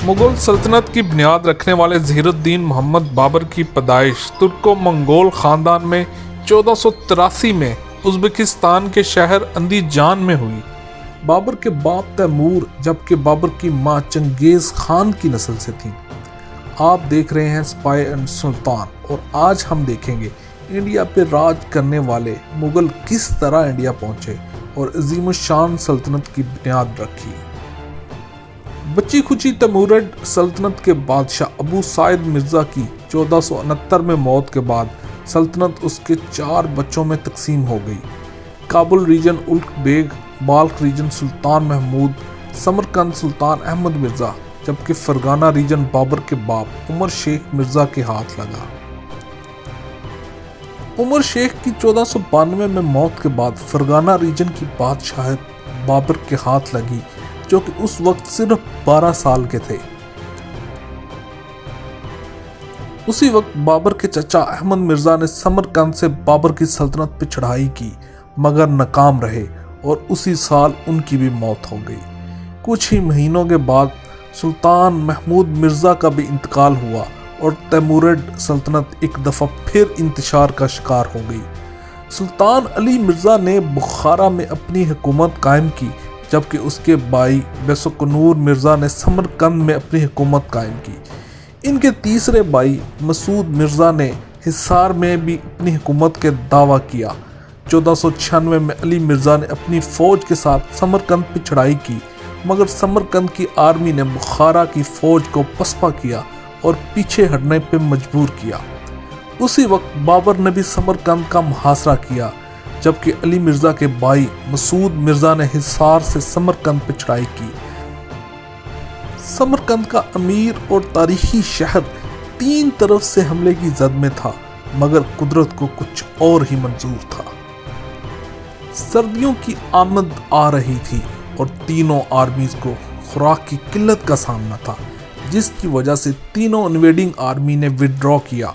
मुगल सल्तनत की बुनियाद रखने वाले ज़हीरुद्दीन मोहम्मद बाबर की पैदाइश तुर्को मंगोल ख़ानदान में 1483 में उज़्बेकिस्तान के शहर अंदीजान में हुई। बाबर के बाप तैमूर जबकि बाबर की मां चंगेज़ खान की नस्ल से थीं। आप देख रहे हैं स्पाई एंड सुल्तान और आज हम देखेंगे इंडिया पे राज करने वाले मुगल किस तरह इंडिया पहुंचे और अजीम शान सल्तनत की बुनियाद रखी। बची खुची तैमूरिड सल्तनत के बादशाह अबू साइद मिर्ज़ा की 1469 में मौत के बाद सल्तनत उसके 4 बच्चों में तकसीम हो गई। Kabul region Ulugh Beg, Balkh region Sultan Mahmud, Samarkand Sultan Ahmed Mirza, जबकि फरगाना रीजन बाबर के बाप उमर शेख मिर्ज़ा के हाथ लगा। उमर शेख की 1492 में मौत के बाद फरगाना रीजन की बादशाहत बाबर के हाथ लगी, जो कि उस वक्त सिर्फ 12 साल के थे। उसी वक्त बाबर के चचा अहमद मिर्ज़ा ने समरकंद से बाबर की सल्तनत पर चढ़ाई की, मगर नाकाम रहे और उसी साल उनकी भी मौत हो गई। कुछ ही महीनों के बाद सुल्तान महमूद मिर्ज़ा का भी इंतकाल हुआ और तैमूरिड सल्तनत एक दफ़ा फिर इंतशार का शिकार हो गई। सुल्तान अली मिर्ज़ा ने बुखारा में अपनी हुकूमत कायम की, जबकि उसके भाई बेसुकनूर मिर्ज़ा ने समरकंद में अपनी हुकूमत कायम की। इनके तीसरे भाई मसूद मिर्ज़ा ने हिसार में भी अपनी हुकूमत के दावा किया। 1496 में अली मिर्ज़ा ने अपनी फ़ौज के साथ समरकंद पर चढ़ाई की, मगर समरकंद की आर्मी ने बुखारा की फ़ौज को पसपा किया और पीछे हटने पर मजबूर किया। उसी वक्त बाबर ने भी समरकंद का मुहासरा किया, जबकि अली मिर्ज़ा के भाई मसूद मिर्ज़ा ने हिसार से समरकंद पर चढ़ाई की। समरकंद का अमीर और तारीखी शहर 3 तरफ से हमले की जद में था, मगर कुदरत को कुछ और ही मंजूर था। सर्दियों की आमद आ रही थी और तीनों आर्मीज को खुराक की किल्लत का सामना था, जिसकी वजह से तीनों इन्वेडिंग आर्मी ने विड्रॉ किया।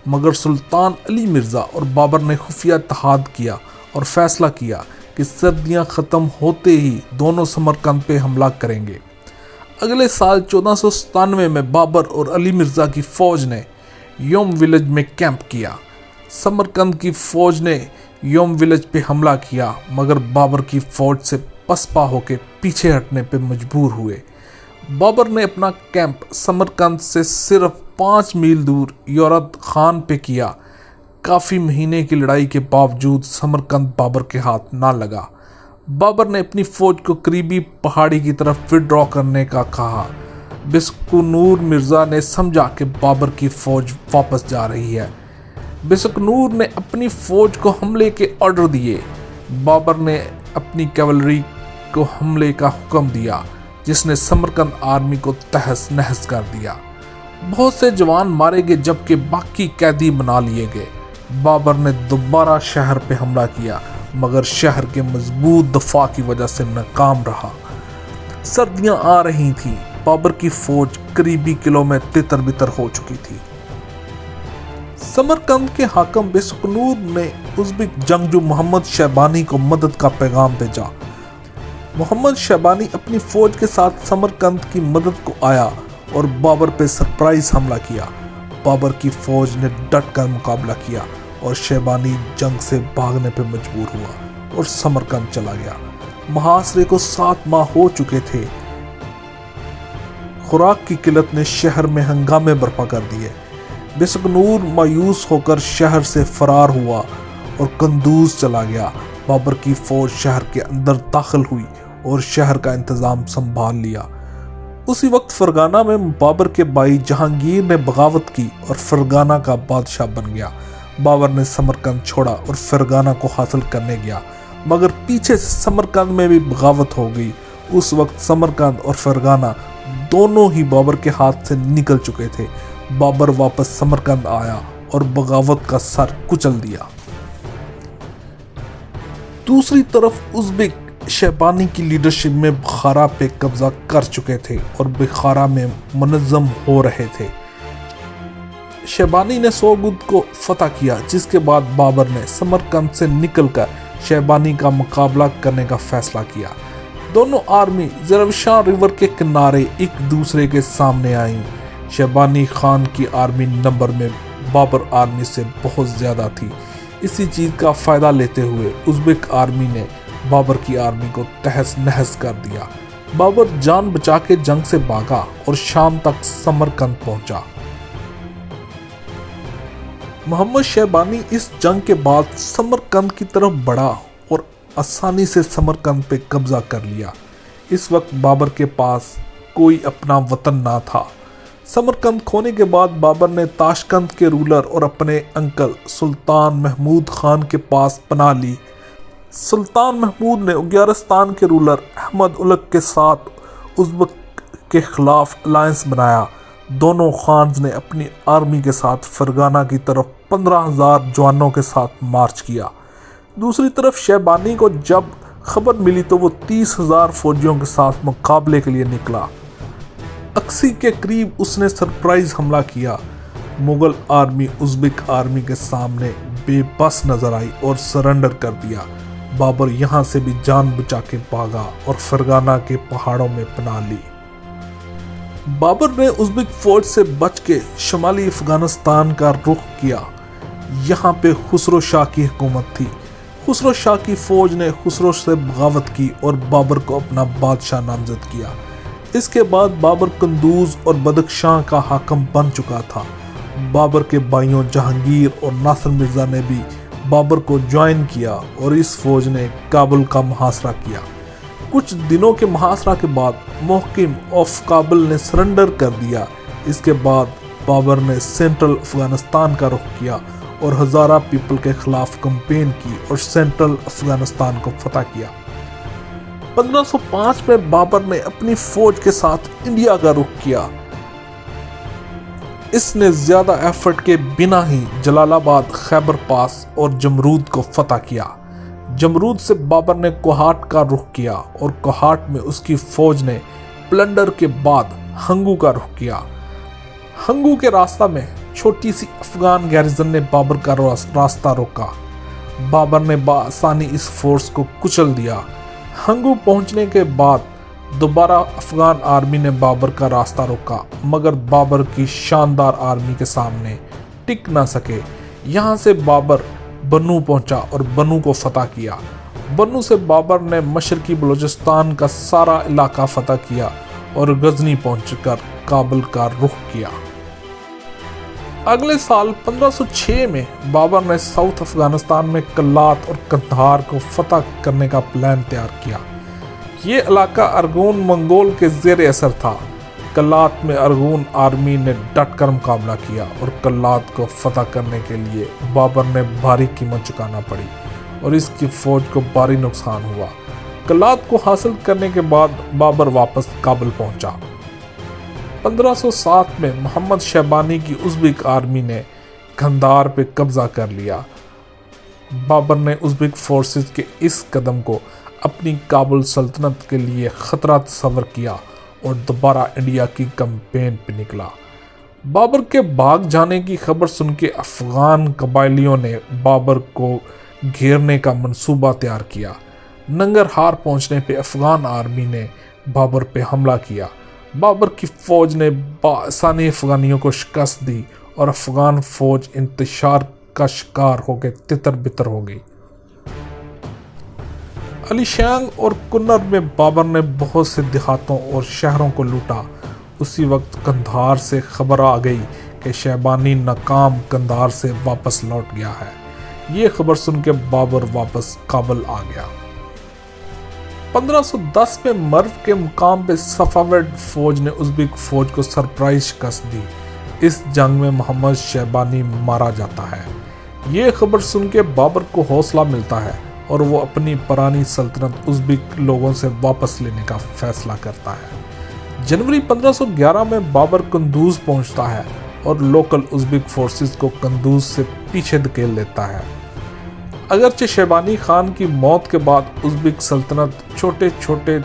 मगर सुल्तान अली मिर्ज़ा और बाबर ने खुफिया इत्तेहाद किया और फैसला किया कि सर्दियां ख़त्म होते ही दोनों समरकंद पे हमला करेंगे। अगले साल 1497 में बाबर और अली मिर्ज़ा की फ़ौज ने योम विलेज में कैंप किया। समरकंद की फ़ौज ने योम विलेज पे हमला किया, मगर बाबर की फ़ौज से पसपा होकर पीछे हटने पे मजबूर हुए। बाबर ने अपना कैंप समरकंद से सिर्फ 5 मील दूर योरत खान पे किया। काफ़ी महीने की लड़ाई के बावजूद समरकंद बाबर के हाथ ना लगा। बाबर ने अपनी फ़ौज को करीबी पहाड़ी की तरफ विड्रॉ करने का कहा। बेसुकनूर मिर्ज़ा ने समझा कि बाबर की फ़ौज वापस जा रही है। बेसुकनूर ने अपनी फ़ौज को हमले के ऑर्डर दिए। बाबर ने अपनी कैवलरी को हमले का हुक्म दिया, जिसने समरकंद आर्मी को तहस नहस कर दिया। बहुत से जवान मारे गए, जबकि बाकी कैदी बना लिए गए। बाबर ने दोबारा शहर पे हमला किया, मगर शहर के मजबूत दफा की वजह से नाकाम रहा। सर्दियां आ रही थीं। बाबर की फौज करीबी किलों में तितर बितर हो चुकी थी। समरकंद के हाकिम बेसुकनूर ने उज़्बेक जंगजू मोहम्मद शैबानी को मदद का पैगाम भेजा। मोहम्मद शैबानी अपनी फौज के साथ समरकंद की मदद को आया और बाबर पे सरप्राइज हमला किया। बाबर की फौज ने डट कर मुकाबला किया और शैबानी जंग से भागने पर मजबूर हुआ और समरकंद चला गया। मुहासरे को 7 माह हो चुके थे। खुराक की किल्लत ने शहर में हंगामे बर्पा कर दिए। बेसुकनूर मायूस होकर शहर से फरार हुआ और कंदूज चला गया। बाबर की फौज शहर के अंदर दाखिल हुई और शहर का इंतजाम संभाल लिया। उसी वक्त फरगाना में बाबर के भाई जहांगीर ने बगावत की और फरगाना का बादशाह बन गया। बाबर ने समरकंद छोड़ा और फरगाना को हासिल करने गया, मगर पीछे से समरकंद में भी बगावत हो गई। उस वक्त समरकंद और फरगाना दोनों ही बाबर के हाथ से निकल चुके थे। बाबर वापस समरकंद आया और बगावत का सर कुचल दिया। दूसरी तरफ उज़्बेक शैबानी की लीडरशिप में बुखारा पे कब्जा कर चुके थे और बुखारा में मुनज़्ज़म हो रहे थे। शैबानी ने सोगुद को फतह किया, जिसके बाद बाबर ने समरकंद से निकलकर शैबानी का मुकाबला करने का फैसला किया। दोनों आर्मी ज़रवशां रिवर के किनारे एक दूसरे के सामने आई। शैबानी खान की आर्मी नंबर में बाबर आर्मी से बहुत ज़्यादा थी। इसी चीज़ का फ़ायदा लेते हुए उज़्बेक आर्मी ने बाबर की आर्मी को तहस नहस कर दिया। बाबर जान बचा के जंग से भागा और शाम तक समरकंद पहुंचा। मोहम्मद शैबानी इस जंग के बाद समरकंद की तरफ बढ़ा और आसानी से समरकंद पे कब्जा कर लिया। इस वक्त बाबर के पास कोई अपना वतन ना था। समरकंद खोने के बाद बाबर ने ताशकंद के रूलर और अपने अंकल सुल्तान महमूद खान के पास पनाह ली। सुल्तान महमूद ने उग्यारस्तान के रूलर अहमद उलग के साथ उज़्बेक के खिलाफ अलायंस बनाया। दोनों खान्स ने अपनी आर्मी के साथ फरगाना की तरफ 15,000 जवानों के साथ मार्च किया। दूसरी तरफ शैबानी को जब खबर मिली तो वो 30,000 फौजियों के साथ मुकाबले के लिए निकला। अक्सी के करीब उसने सरप्राइज हमला किया। मुगल आर्मी उज़्बेक आर्मी के सामने बेबस नजर आई और सरेंडर कर दिया। बाबर यहाँ से भी जान बचा के भागा और फरगाना के पहाड़ों में पनाह ली। बाबर ने उज़्बेक फौज से बच के शुमाली अफगानिस्तान का रुख किया। यहाँ पे खुसरो शाह की हुकूमत थी। खुसरो शाह की फौज ने खुसरो से बगावत की और बाबर को अपना बादशाह नामजद किया। इसके बाद बाबर कंदूज और बदख्शां का हाकम बन चुका था। बाबर के भाइयों जहांगीर और नासिर मिर्ज़ा ने भी बाबर को ज्वाइन किया और इस फौज ने काबुल का मुहासरा किया। कुछ दिनों के मुहासरा के बाद मोहकिम ऑफ काबुल ने सरेंडर कर दिया। इसके बाद बाबर ने सेंट्रल अफगानिस्तान का रुख किया और हज़ारा पीपल के खिलाफ कैंपेन की और सेंट्रल अफगानिस्तान को फतह किया। 1505 में बाबर ने अपनी फौज के साथ इंडिया का रुख किया। इसने ज्यादा एफर्ट के बिना ही जलालाबाद, खैबर पास और जमरूद को फतह किया। जमरूद से बाबर ने कोहाट का रुख किया और कोहाट में उसकी फौज ने प्लंडर के बाद हंगू का रुख किया। हंगू के रास्ता में छोटी सी अफगान गैरिजन ने बाबर का रास्ता रोका। बाबर ने बआसानी इस फोर्स को कुचल दिया। हंगू पहुंचने के बाद दोबारा अफगान आर्मी ने बाबर का रास्ता रोका, मगर बाबर की शानदार आर्मी के सामने टिक ना सके। यहाँ से बाबर बन्नू पहुंचा और बन्नू को फतह किया। बन्नू से बाबर ने मशरकी बलूचिस्तान का सारा इलाका फतह किया और गजनी पहुंचकर काबुल का रुख किया। अगले साल 1506 में बाबर ने साउथ अफगानिस्तान में कल्लात और कंधार को फतह करने का प्लान तैयार किया। ये इलाका अरगून मंगोल के ज़ेर असर था। कल्लात में अरगून आर्मी ने डट कर मुकाबला किया और कल्लात को फतह करने के लिए बाबर ने भारी कीमत चुकाना पड़ी और इसकी फौज को भारी नुकसान हुआ। कल्लात को हासिल करने के बाद बाबर वापस काबुल पहुंचा। 1507 में मोहम्मद शैबानी की उज़्बेक आर्मी ने कंधार पे कब्जा कर लिया। बाबर ने उज़्बेक फोर्सेस के इस कदम को अपनी काबुल सल्तनत के लिए खतरा तस्वर किया और दोबारा इंडिया की कैंपेन पे निकला। बाबर के भाग जाने की खबर सुन के अफगान कबायलियों ने बाबर को घेरने का मंसूबा तैयार किया। नंगरहार पहुंचने पे अफगान आर्मी ने बाबर पे हमला किया। बाबर की फौज ने बासानी अफगानियों को शिकस्त दी और अफगान फौज इंतशार का शिकार होकर तितर बितर हो गई। अलीशैंग और कुन्नर में बाबर ने बहुत से देहातों और शहरों को लूटा। उसी वक्त कंधार से खबर आ गई कि शैबानी नाकाम कंधार से वापस लौट गया है। ये खबर सुन के बाबर वापस काबुल आ गया। 1510 में मर्व के मुकाम पे सफाविद फौज ने उज़्बेक फौज को सरप्राइज शिकस्त दी। इस जंग में मोहम्मद शैबानी मारा जाता है। ये खबर सुन के बाबर को हौसला मिलता है और वो अपनी पुरानी सल्तनत उज़्बेक लोगों से वापस लेने का फैसला करता है। जनवरी 1511 में बाबर कंदूज पहुंचता है और लोकल उज़्बेक फोर्सेस को कंदूज से पीछे धकेल देता है। अगरचे शैबानी खान की मौत के बाद उज़्बेक सल्तनत छोटे छोटे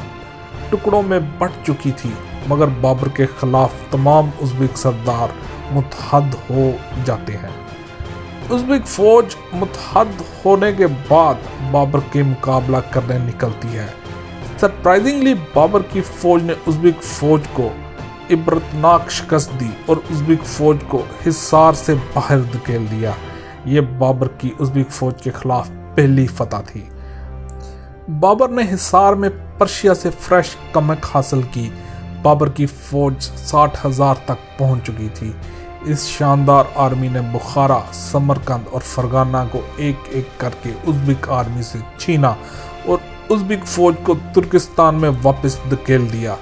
टुकड़ों में बंट चुकी थी, मगर बाबर के खिलाफ तमाम उज़्बेक सरदार मुतहद हो जाते हैं। उज़्बेक फौज मुतहद होने के बाद बाबर के मुकाबला करने निकलती है। सरप्राइजिंगली बाबर की फौज ने उज़्बेक फौज को इबरतनाक शिकस्त दी और उज़्बेक फौज को हिसार से बाहर धकेल दिया। ये बाबर की उज़्बेक फौज के खिलाफ पहली फतह थी। बाबर ने हिसार में पर्शिया से फ्रेश कमक हासिल की। बाबर की फौज 60,000 तक पहुंच चुकी थी। इस शानदार आर्मी ने बुखारा, समरकंद और फरगाना को एक एक करके उज़्बेक आर्मी से छीना और उज़्बेक फौज को तुर्किस्तान में वापस धकेल दिया।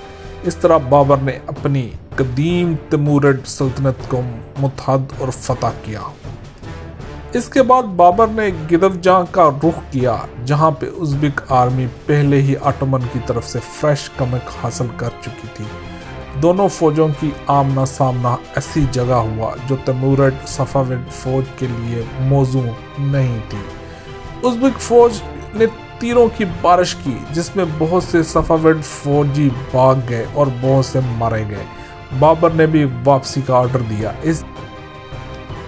इस तरह बाबर ने अपनी कदीम तैमूरिड सल्तनत को मुत्तहद और फतह किया। इसके बाद बाबर ने गिदरजां का रुख किया, जहां पे उज़्बेक आर्मी पहले ही ऑटोमन की तरफ से फ्रेश कमक हासिल कर चुकी थी। दोनों फौजों की आमना सामना ऐसी जगह हुआ जो तैमूरिड सफाविद फौज के लिए मौजू नहीं थी। उज़्बेक फौज ने तीरों की बारिश की, जिसमें बहुत से सफाविद फौजी भाग गए और बहुत से मारे गए। बाबर ने भी वापसी का ऑर्डर दिया।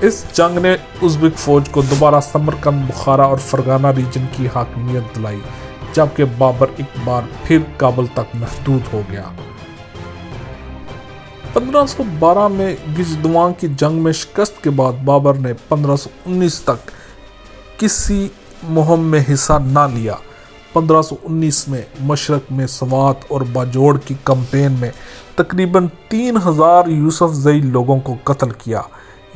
इस जंग ने उज़्बेक फौज को दोबारा समरकंद, बुखारा और फरगाना रीजन की हाकमियत दिलाई, जबकि बाबर एक बार फिर काबुल तक महदूद हो गया। 1512 में गिजदुआं की जंग में शिकस्त के बाद बाबर ने 1519 तक किसी मुहिम में हिस्सा न लिया। 1519 में मशरक में सवात और बाजोड़ की कैंपेन में तकरीबन 3000 यूसुफजई लोगों को कत्ल किया।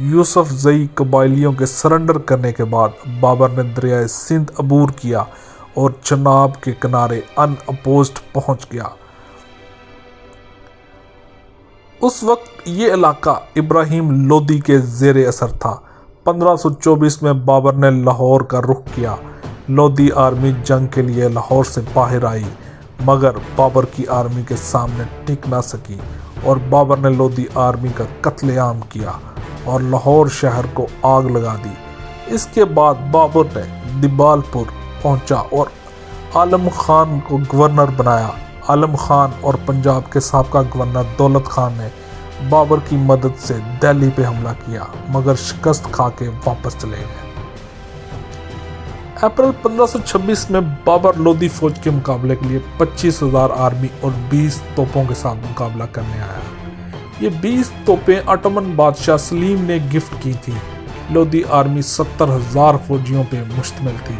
यूसुफजई कबाइलियों के सरेंडर करने के बाद बाबर ने दरियाए सिंध अबूर किया और चनाब के किनारे अनअपोज्ड पहुंच गया। उस वक्त ये इलाका इब्राहिम लोदी के ज़ेरे असर था। 1524 में बाबर ने लाहौर का रुख किया। लोदी आर्मी जंग के लिए लाहौर से बाहर आई, मगर बाबर की आर्मी के सामने टिक ना सकी और बाबर ने लोदी आर्मी का कत्लेआम किया और लाहौर शहर को आग लगा दी। इसके बाद बाबर ने दिबालपुर पहुंचा और आलम खान को गवर्नर बनाया। आलम खान और पंजाब के साबका गवर्नर दौलत खान ने बाबर की मदद से दिल्ली पे हमला किया, मगर शिकस्त खा के वापस चले गए। अप्रैल 1526 में बाबर लोदी फौज के मुकाबले के लिए 25,000 आर्मी और 20 तोपों के साथ मुकाबला करने आया। ये 20 तोपें ऑटोमन बादशाह सलीम ने गिफ्ट की थी। लोदी आर्मी 70,000 फौजियों पे मुश्तमिल थी।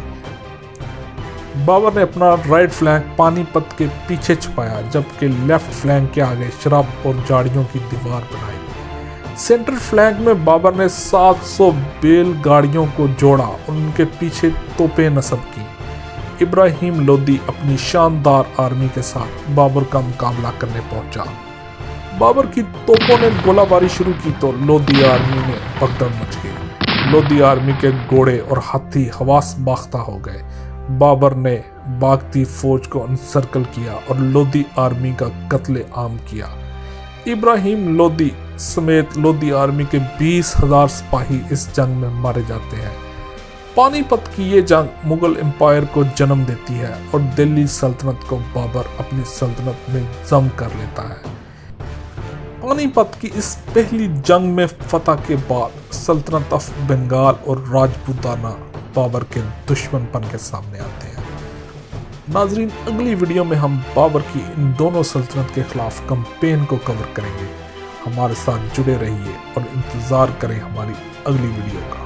बाबर ने अपना राइट फ्लैंक पानीपत के पीछे छुपाया, जबकि लेफ्ट फ्लैंक के आगे शराब और झाड़ियों की दीवार बनाई। सेंट्रल फ्लैंक में बाबर ने 700 बैल गाड़ियों को जोड़ा और उनके पीछे तोपें नस्ब की। इब्राहिम लोदी अपनी शानदार आर्मी के साथ बाबर का मुकाबला करने पहुंचा। बाबर की तोपों ने गोलाबारी शुरू की तो लोदी आर्मी में भगदड़ मच गई। लोदी आर्मी के घोड़े और हाथी हवास बाख्ता हो गए। बाबर ने भागती फौज को अनसर्कल किया और लोदी आर्मी का कत्ले आम किया। इब्राहिम लोदी समेत लोदी आर्मी के 20,000 सिपाही इस जंग में मारे जाते हैं। पानीपत की ये जंग मुगल एम्पायर को जन्म देती है और दिल्ली सल्तनत को बाबर अपनी सल्तनत में जम कर लेता है। पानीपत की इस पहली जंग में फतह के बाद सल्तनत ऑफ बंगाल और राजपूताना बाबर के दुश्मनपन के सामने आते हैं। नाजरीन, अगली वीडियो में हम बाबर की इन दोनों सल्तनत के खिलाफ कैंपेन को कवर करेंगे। हमारे साथ जुड़े रहिए और इंतज़ार करें हमारी अगली वीडियो का।